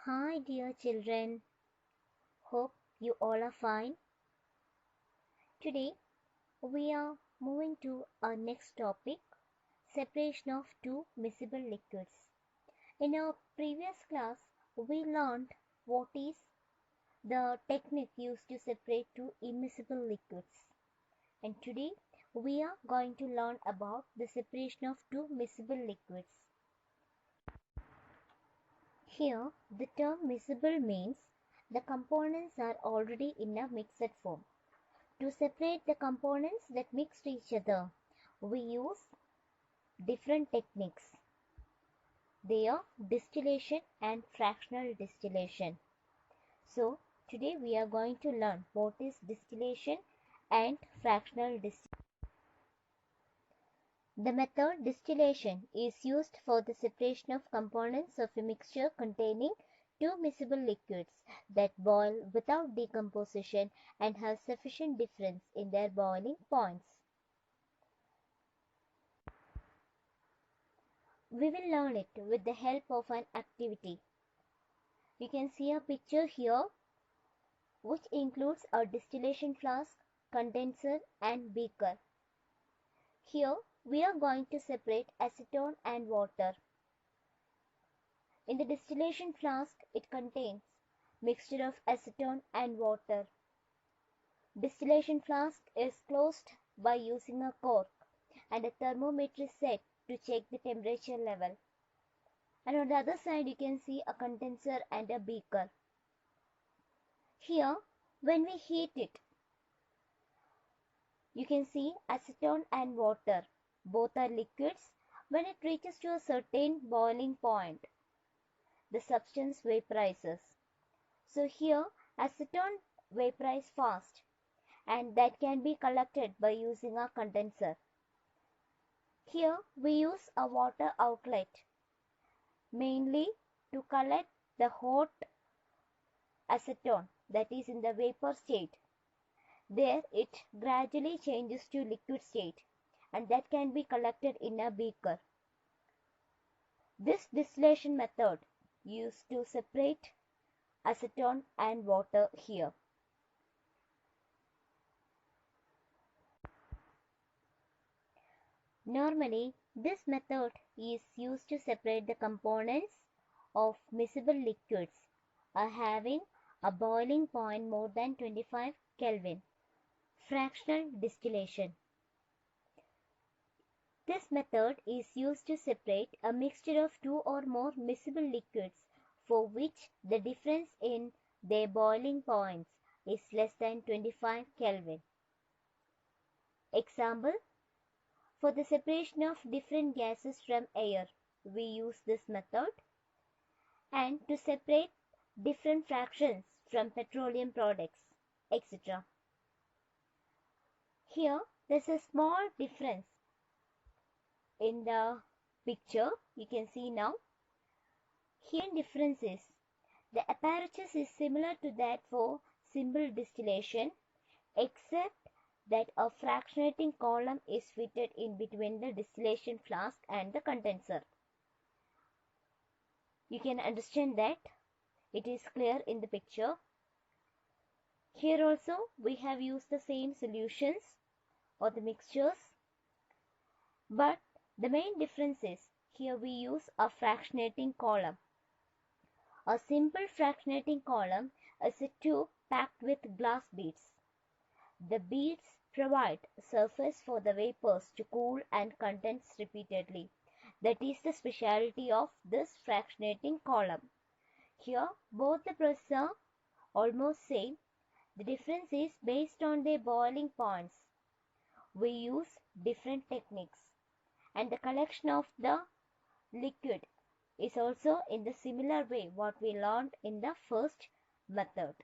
Hi, dear children. Hope you all are fine. Today, we are moving to our next topic, separation of two miscible liquids. In our previous class, we learned what is the technique used to separate two immiscible liquids. And today, we are going to learn about the separation of two miscible liquids. Here, the term miscible means the components are already in a mixed form. To separate the components that mix each other, we use different techniques. They are distillation and fractional distillation. So, today we are going to learn what is distillation and fractional distillation. The method distillation is used for the separation of components of a mixture containing two miscible liquids that boil without decomposition and have sufficient difference in their boiling points. We will learn it with the help of an activity. You can see a picture here which includes a distillation flask, condenser and beaker. Here we are going to separate acetone and water. In the distillation flask it contains mixture of acetone and water. Distillation flask is closed by using a cork and a thermometer is set to check the temperature level. And on the other side you can see a condenser and a beaker. Here, when we heat it, you can see acetone and water. Both are liquids. When it reaches to a certain boiling point, the substance vaporizes. So here, acetone vaporizes fast and that can be collected by using a condenser. Here, we use a water outlet mainly to collect the hot acetone that is in the vapor state. There it gradually changes to liquid state and that can be collected in a beaker. This distillation method used to separate acetone and water here. Normally, this method is used to separate the components of miscible liquids having a boiling point more than 25 Kelvin. Fractional distillation. This method is used to separate a mixture of two or more miscible liquids for which the difference in their boiling points is less than 25 Kelvin. Example, for the separation of different gases from air, we use this method, and to separate different fractions from petroleum products, etc. Here, there's a small difference in the picture. You can see now. Here difference is the apparatus is similar to that for simple distillation, except that a fractionating column is fitted in between the distillation flask and the condenser. You can understand that it is clear in the picture. Here also we have used the same solutions or the mixtures, but the main difference is here we use a fractionating column. A simple fractionating column is a tube packed with glass beads. The beads provide surface for the vapors to cool and condense repeatedly. That is the specialty of this fractionating column. Here both the processes are almost same. The difference is based on their boiling points. We use different techniques, and the collection of the liquid is also in the similar way what we learned in the first method.